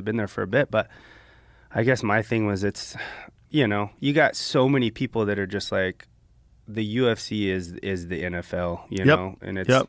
been there for a bit, but I guess my thing was it's, you know, you got so many people that are just like, the UFC is the NFL, you know, and it's,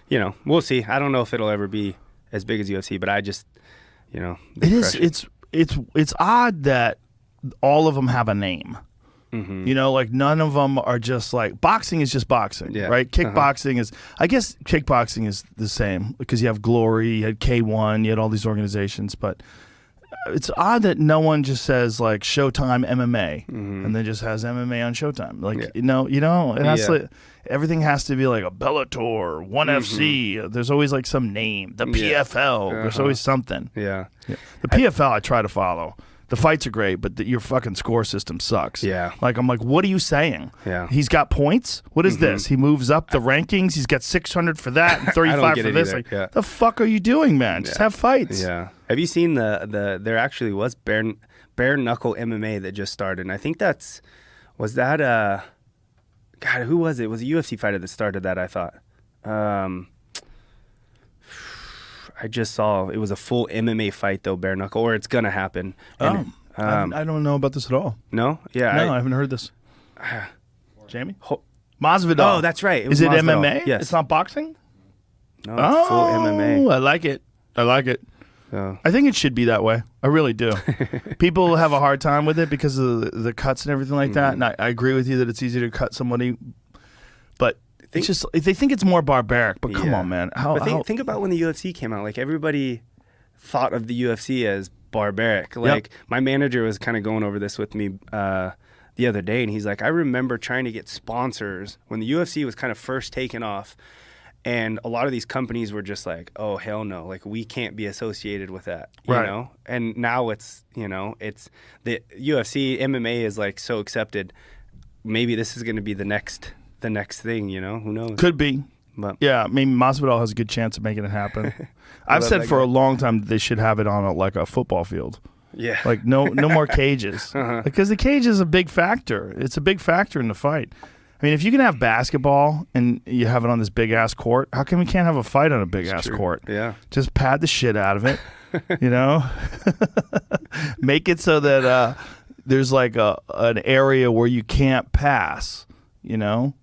you know, we'll see. I don't know if it'll ever be as big as UFC, but I just, you know, it is. It's odd that all of them have a name. You know, like none of them are just like boxing is just boxing, right? Kickboxing is, I guess kickboxing is the same because you have Glory, you had K1, you had all these organizations, but it's odd that no one just says like Showtime MMA and then just has MMA on Showtime. Like, you know, it has to, everything has to be like a Bellator, 1FC. There's always like some name, the PFL. There's always something. The PFL I try to follow. The fights are great, but your fucking score system sucks. Like, I'm like, what are you saying? He's got points? What is this? He moves up the rankings. He's got 600 for that and 35 for this. Like, the fuck are you doing, man? Just have fights. Have you seen there actually was bare knuckle MMA that just started? And I think was that God, who was it? It was a UFC fighter that started that, I thought. I just saw it was a full MMA fight though, bare knuckle, or it's gonna happen. And, I don't know about this at all. No, I haven't heard this. Jamie, Masvidal. Oh, that's right. Is it Masvidal. MMA? Yes. It's not boxing. No, it's full MMA. I like it. I think it should be that way. I really do. People have a hard time with it because of the cuts and everything like that. And I agree with you that it's easy to cut somebody, but it's just they think it's more barbaric. But come on, man. Think about when the UFC came out. Like everybody thought of the UFC as barbaric. Like my manager was kind of going over this with me the other day, and he's like, I remember trying to get sponsors when the UFC was kind of first taking off. And a lot of these companies were just like, oh, hell no. Like, we can't be associated with that, you know? And now it's, you know, it's the UFC, MMA is like so accepted. Maybe this is going to be the next thing, you know? Who knows? Could be. But yeah, I mean, Masvidal has a good chance of making it happen. I've said for a long time that they should have it on a football field. Yeah. Like, no more cages. Because the cage is a big factor. It's a big factor in the fight. I mean, if you can have basketball and you have it on this big-ass court, how come we can't have a fight on a big-ass court? Yeah. Just pad the shit out of it, you know? Make it so that there's like an area where you can't pass, you know?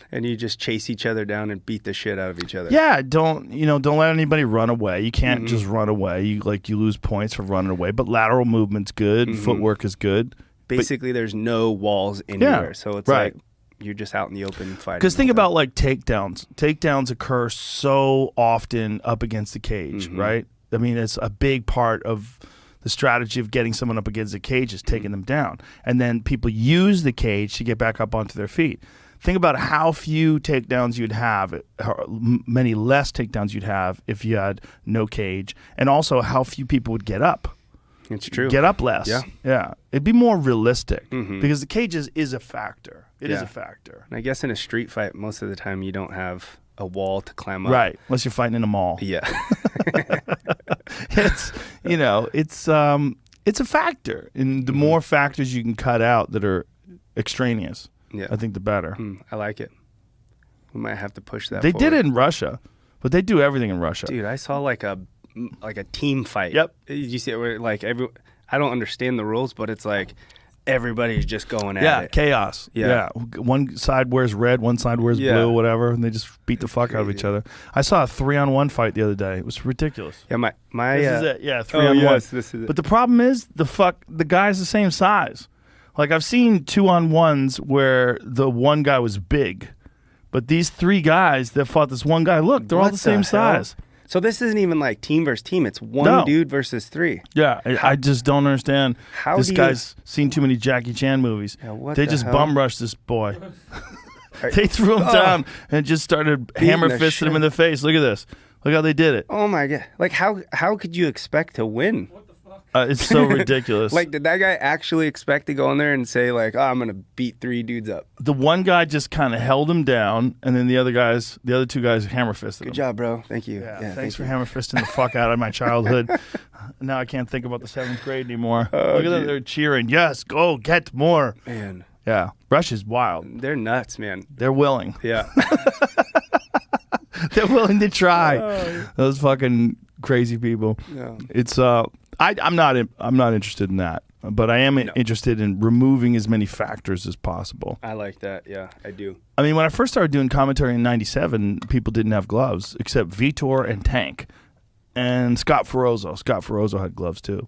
And you just chase each other down and beat the shit out of each other. Yeah, don't let anybody run away. You can't just run away. You lose points for running away, but lateral movement's good, footwork is good. Basically, there's no walls anywhere, so it's like you're just out in the open fighting. Because think about like takedowns. Takedowns occur so often up against the cage, right? I mean, it's a big part of the strategy of getting someone up against the cage is taking them down. And then people use the cage to get back up onto their feet. Think about how few takedowns you'd have, many less takedowns you'd have if you had no cage, and also how few people would get up. It's true. Get up less. Yeah. It'd be more realistic because the cage is a factor. It is a factor. And I guess in a street fight, most of the time you don't have a wall to climb up. Right, unless you're fighting in a mall. Yeah. It's a factor, and the more factors you can cut out that are extraneous, I think the better. I like it. We might have to push that. They forward. did it in Russia, but they do everything in Russia. Dude, I saw like a team fight. Did you see it where like I don't understand the rules, but it's like everybody's just going at it. Yeah, chaos. Yeah. One side wears red, one side wears blue, whatever, and they just beat the fuck out of each other. I saw a 3-on-1 fight the other day. It was ridiculous. Yeah, my This is it. Yeah, 3-on-1. Yes, this is it. But the problem is the guy's the same size. Like I've seen 2-on-1s where the one guy was big, but these three guys that fought this one guy, look, they're all the same size. So this isn't even like team versus team. It's one dude versus three. Yeah, I just don't understand. This guy's seen too many Jackie Chan movies. Yeah, they just bum rushed this boy. They threw him down and just started hammer fisting him in the face. Look at this. Look how they did it. Oh my God. Like how could you expect to win? It's so ridiculous. Like, did that guy actually expect to go in there and say, like, oh, I'm going to beat 3 dudes up? The one guy just kind of held him down, and then the other two guys hammer fisted him. Good job, bro. Thank you. Yeah thanks for hammer fisting the fuck out of my childhood. Now I can't think about the 7th grade anymore. Look at them. They're cheering. Yes, go get more. Man. Yeah. Russia's wild. They're nuts, man. They're willing. Yeah. They're willing to try. Those fucking crazy people. Yeah. It's I'm not interested in that, but I am interested in removing as many factors as possible. I like that. Yeah, I do. I mean, when I first started doing commentary in '97, people didn't have gloves except Vitor and Tank, and Scott Ferozzo. Scott Ferozzo had gloves too.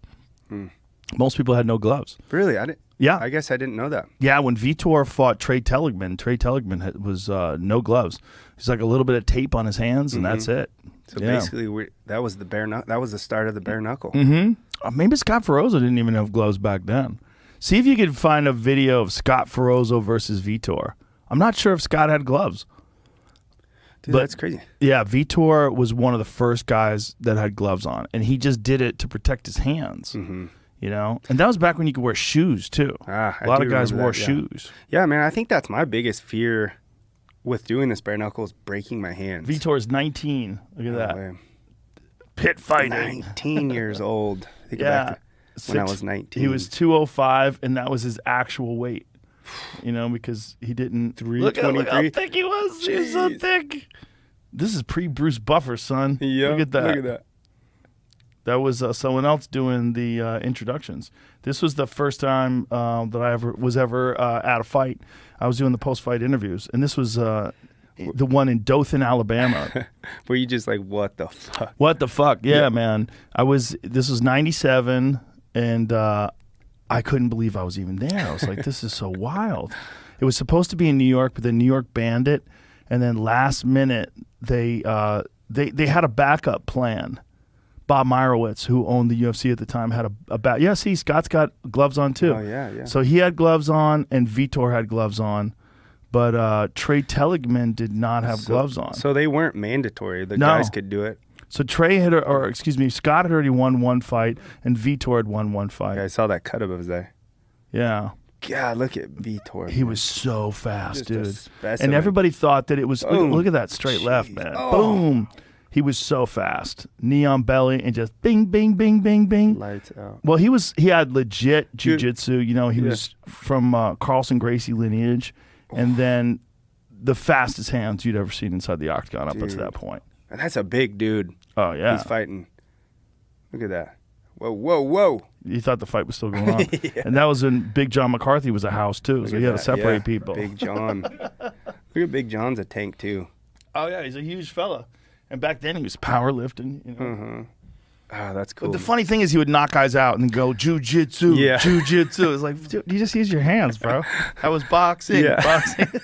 Most people had no gloves. Really, I didn't. Yeah, I guess I didn't know that. Yeah, when Vitor fought Trey Telligman was no gloves. He's like a little bit of tape on his hands, and that's it. So basically, that was the that was the start of the bare knuckle. Maybe Scott Ferozzo didn't even have gloves back then. See if you could find a video of Scott Ferozzo versus Vitor. I'm not sure if Scott had gloves. Dude, that's crazy. Yeah, Vitor was one of the first guys that had gloves on, and he just did it to protect his hands. You know, and that was back when you could wear shoes too. A lot of guys wore shoes. Yeah, man, I think that's my biggest fear with doing this bare knuckle is breaking my hands. Vitor's 19. Look at that. Man. Pit fighting. 19 years old. Think back to when I was 19. He was 205, and that was his actual weight. You know, because he didn't. 323. Look how thick he was. Jeez. He was so thick. This is pre-Bruce Buffer, son. Yeah. Look at that. Look at that. That was someone else doing the introductions. This was the first time that I was ever at a fight. I was doing the post-fight interviews, and this was the one in Dothan, Alabama. Were you just like, what the fuck? What the fuck? Yeah, man. This was 97, and I couldn't believe I was even there. I was like, this is so wild. It was supposed to be in New York, but then New York banned it, and then last minute they had a backup plan. Bob Meyerowitz, who owned the UFC at the time, had a yeah, see, Scott's got gloves on too. Oh, yeah. So he had gloves on, and Vitor had gloves on, but Trey Telligman did not have gloves on. So they weren't mandatory. The guys could do it. So Scott had already won one fight, and Vitor had won one fight. Yeah, I saw that cut of his eye. Yeah. God, look at Vitor. He was so fast, dude. And everybody thought that it was, look at that straight left, man. Oh. Boom. He was so fast. Knee on belly and just bing, bing, bing, bing, bing. Lights out. Well, he had legit jiu-jitsu. You know, he was from Carlson Gracie lineage. And then the fastest hands you'd ever seen inside the octagon up until that point. And that's a big dude. Oh, yeah. He's fighting. Look at that. Whoa, whoa, whoa. You thought the fight was still going on. And that was when Big John McCarthy was a house, too. So he had to separate people. Big John. Look at Big John's a tank, too. Oh, yeah. He's a huge fella. And back then he was powerlifting, you know. Ah, that's cool. But the funny thing is he would knock guys out and go, jiu-jitsu, jiu-jitsu. It's like, dude, you just use your hands, bro. That was boxing. Yeah. Boxing.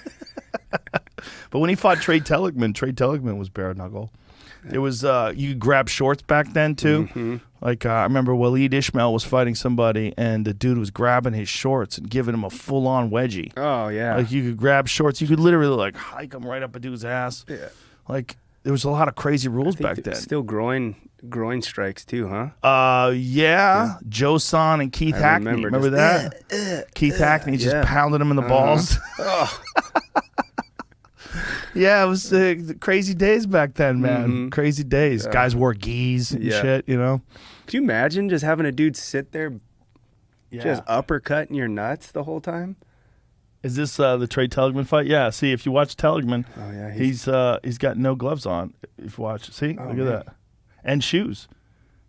But when he fought Trey Telligman was bare knuckle. It was, you could grab shorts back then, too. Like, I remember Waleed Ishmael was fighting somebody, and the dude was grabbing his shorts and giving him a full-on wedgie. Oh, yeah. Like, you could grab shorts. You could literally, like, hike them right up a dude's ass. Yeah. Like, there was a lot of crazy rules back then. Still groin strikes too, huh? Yeah. Joe Son and Keith Hackney. Remember that? Keith Hackney just pounded him in the balls. Yeah, it was crazy days back then, man. Crazy days. Guys wore gis and shit, you know. Could you imagine just having a dude sit there just uppercutting your nuts the whole time? Is this the Trey Telligman fight? Yeah. See, if you watch Telligman, he's got no gloves on. If you watch, see, look at that, and shoes.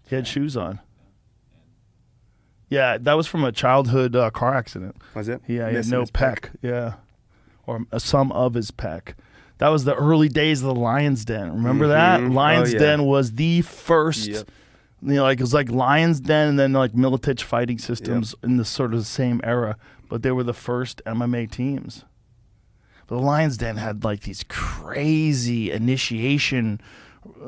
He had shoes on. Yeah, that was from a childhood car accident. Was it? Yeah, he had no pec. Yeah, or some of his pec. That was the early days of the Lion's Den. Remember that? Lion's Den was the first. Yep. You know, like it was like Lion's Den and then like Militich Fighting Systems in the sort of the same era. But they were the first MMA teams. The Lion's Den had like these crazy initiation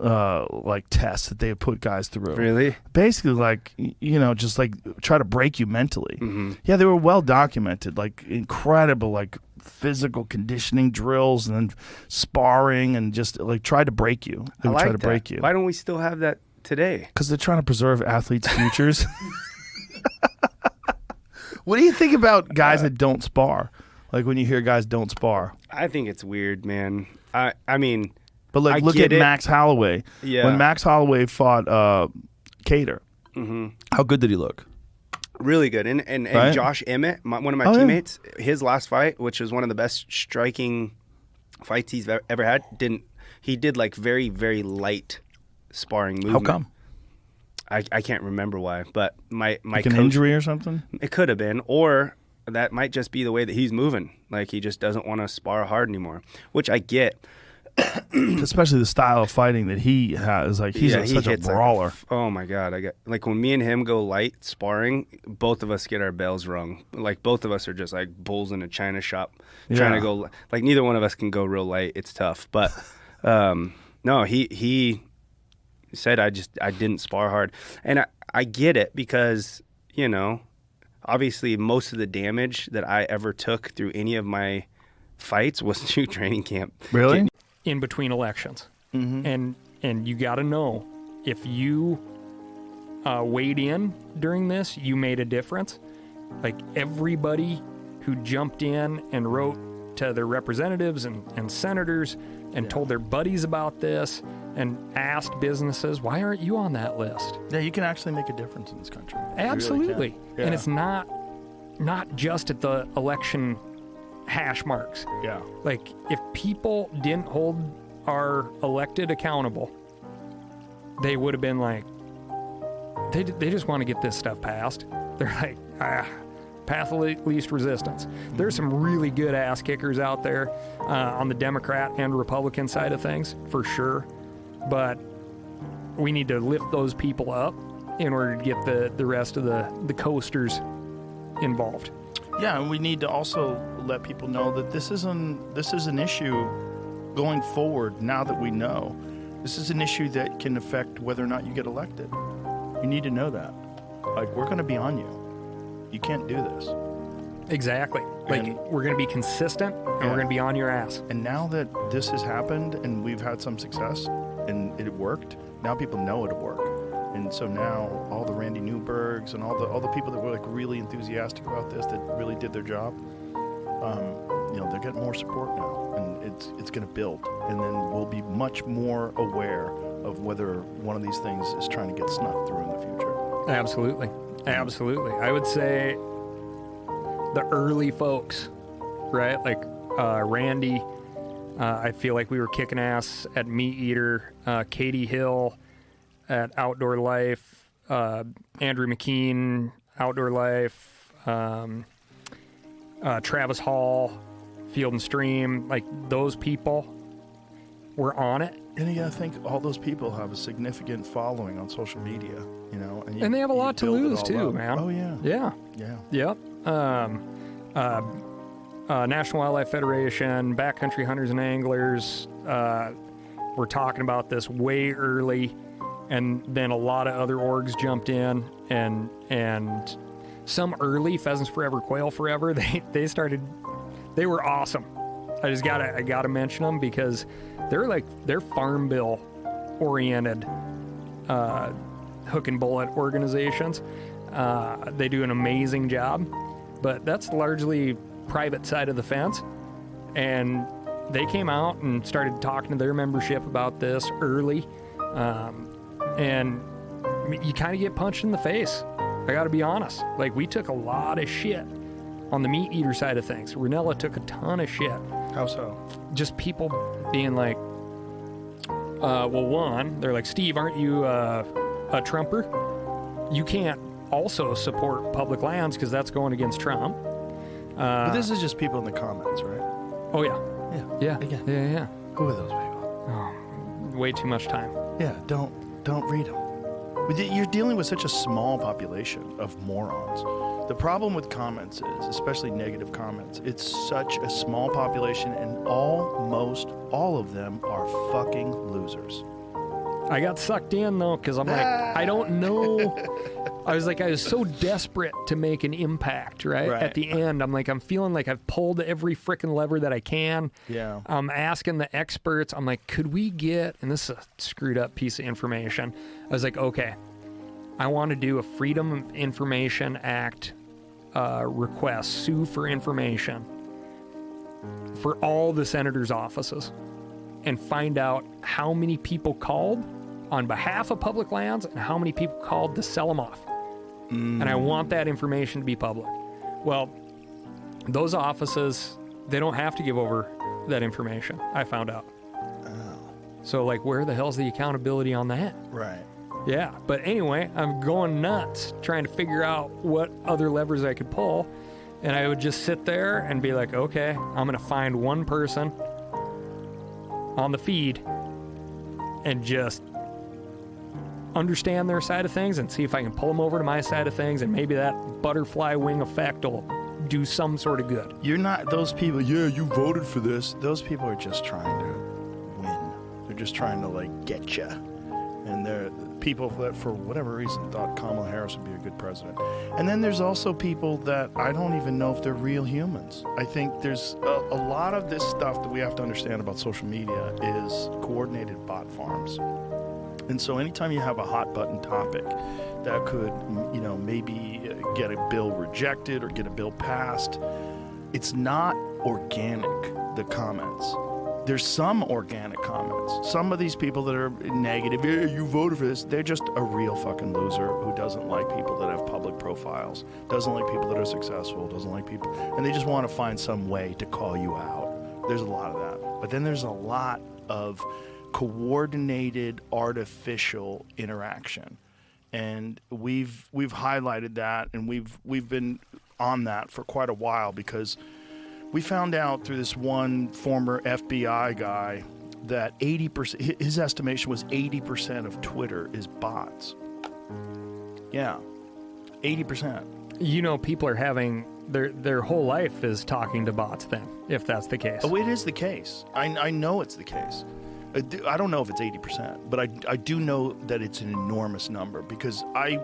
like tests that they would put guys through. Really? Basically, like, you know, just like try to break you mentally. Yeah, they were well documented, like incredible, like physical conditioning drills and then sparring and just like try to break you. They would try to break you. Why don't we still have that today? Because they're trying to preserve athletes' futures. What do you think about guys that don't spar? Like when you hear guys don't spar? I think it's weird, man. I mean, but like look at Max Holloway. Yeah. When Max Holloway fought Cater, how good did he look? Really good. And right? Josh Emmett, one of my teammates, his last fight, which was one of the best striking fights he's ever had, he did like very, very light sparring movement. How come? I can't remember why, but my like coach, an injury or something. It could have been, or that might just be the way that he's moving. Like he just doesn't want to spar hard anymore, which I get. Especially the style of fighting that he has. Like he's such a brawler. Oh my God! Like when me and him go light sparring, both of us get our bells rung. Like both of us are just like bulls in a china shop trying to go. Like neither one of us can go real light. It's tough. But no, he said I didn't spar hard, and I get it because obviously most of the damage that I ever took through any of my fights was through training camp. Really? In between elections. And you got to know, if you weighed in during this, you made a difference. Like everybody who jumped in and wrote to their representatives and senators and told their buddies about this and asked businesses, why aren't you on that list? Yeah, you can actually make a difference in this country. Absolutely. Really And it's not just at the election hash marks. Yeah. Like, if people didn't hold our elected accountable, they would have been like, they just want to get this stuff passed. They're like, path of least resistance. There's some really good ass kickers out there on the Democrat and Republican side of things, for sure. But we need to lift those people up in order to get the rest of the coasters involved. Yeah, and we need to also let people know that this is an issue going forward. Now that we know, this is an issue that can affect whether or not you get elected. You need to know that. Like, we're going to be on you. You can't do this. Exactly. Like, we're going to be consistent, and we're going to be on your ass. And now that this has happened and we've had some success and it worked, now people know it'll work. And so now all the Randy Newbergs and all the people that were like really enthusiastic about this, that really did their job, they're getting more support now, and it's going to build. And then we'll be much more aware of whether one of these things is trying to get snuck through in the future. Absolutely. Absolutely. I would say the early folks, right? Like Randy, I feel like we were kicking ass at Meat Eater, Katie Hill at Outdoor Life, Andrew McKean, Outdoor Life, Travis Hall, Field and Stream. Like, those people were on it. And you gotta think, all those people have a significant following on social media, and they have a lot to lose too, man. Oh yeah. Yep. National Wildlife Federation, Backcountry Hunters and Anglers, were talking about this way early, and then a lot of other orgs jumped in, and some early Pheasants Forever, Quail Forever, they were awesome. I gotta mention them because they're farm bill oriented hook and bullet organizations. They do an amazing job, but that's largely private side of the fence. And they came out and started talking to their membership about this early. And you kind of get punched in the face. I got to be honest. Like, we took a lot of shit on the Meat Eater side of things. Ranella took a ton of shit. How so? Just people being like, one, they're like, Steve, aren't you a Trumper? You can't also support public lands because that's going against Trump. But this is just people in the comments, right? Oh, yeah. Yeah. Yeah. Who are those people? Oh, way too much time. Yeah, don't read them. You're dealing with such a small population of morons. The problem with comments is, especially negative comments, it's such a small population, and almost all of them are fucking losers. I got sucked in, though, because I'm like, I don't know. I was so desperate to make an impact, right? At the end, I'm feeling like I've pulled every freaking lever that I can. Yeah. I'm asking the experts. I'm like, could we get, and this is a screwed up piece of information. I was like, okay, I want to do a Freedom of Information Act request, sue for information for all the senators' offices, and find out how many people called on behalf of public lands and how many people called to sell them off. And I want that information to be public. Well, those offices, they don't have to give over that information, I found out. Oh. So, like, where the hell's the accountability on that? Right. Yeah, but anyway, I'm going nuts trying to figure out what other levers I could pull. And I would just sit there and be like, okay, I'm going to find one person on the feed and just understand their side of things and see if I can pull them over to my side of things, and maybe that butterfly wing effect will do some sort of good. You're not those people, yeah, you voted for this. Those people are just trying to win. They're just trying to, like, get you. And they're people that, for whatever reason, thought Kamala Harris would be a good president. And then there's also people that I don't even know if they're real humans. I think there's a lot of this stuff that we have to understand about social media is coordinated bot farms. And so anytime you have a hot button topic that could, you know, maybe get a bill rejected or get a bill passed, it's not organic, the comments. There's some organic comments. Some of these people that are negative, yeah, you voted for this, they're just a real fucking loser who doesn't like people that have public profiles, doesn't like people that are successful, doesn't like people, and they just want to find some way to call you out. There's a lot of that. But then there's a lot of coordinated artificial interaction. And we've highlighted that, and we've been on that for quite a while, because we found out through this one former FBI guy that 80%, his estimation was 80% of Twitter is bots. Yeah, 80%. You know, people are having their whole life is talking to bots then, if that's the case. Oh, it is the case. I know it's the case. I don't know if it's 80%, but I do know that it's an enormous number, because I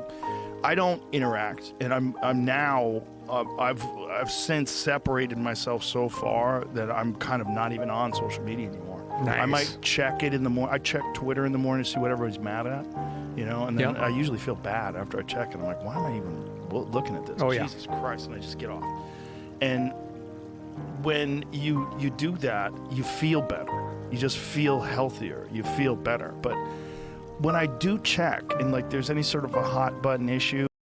don't interact, and I'm now I've since separated myself so far that I'm kind of not even on social media anymore. Nice. I might check it in the morning. I check Twitter in the morning to see what everybody's mad at, you know, and then I usually feel bad after I check it. I'm like, why am I even looking at this? Oh, Jesus Christ, and I just get off. And when you do that, you feel better. You just feel healthier. You feel better. But when I do check, and like there's any sort of a hot button issue,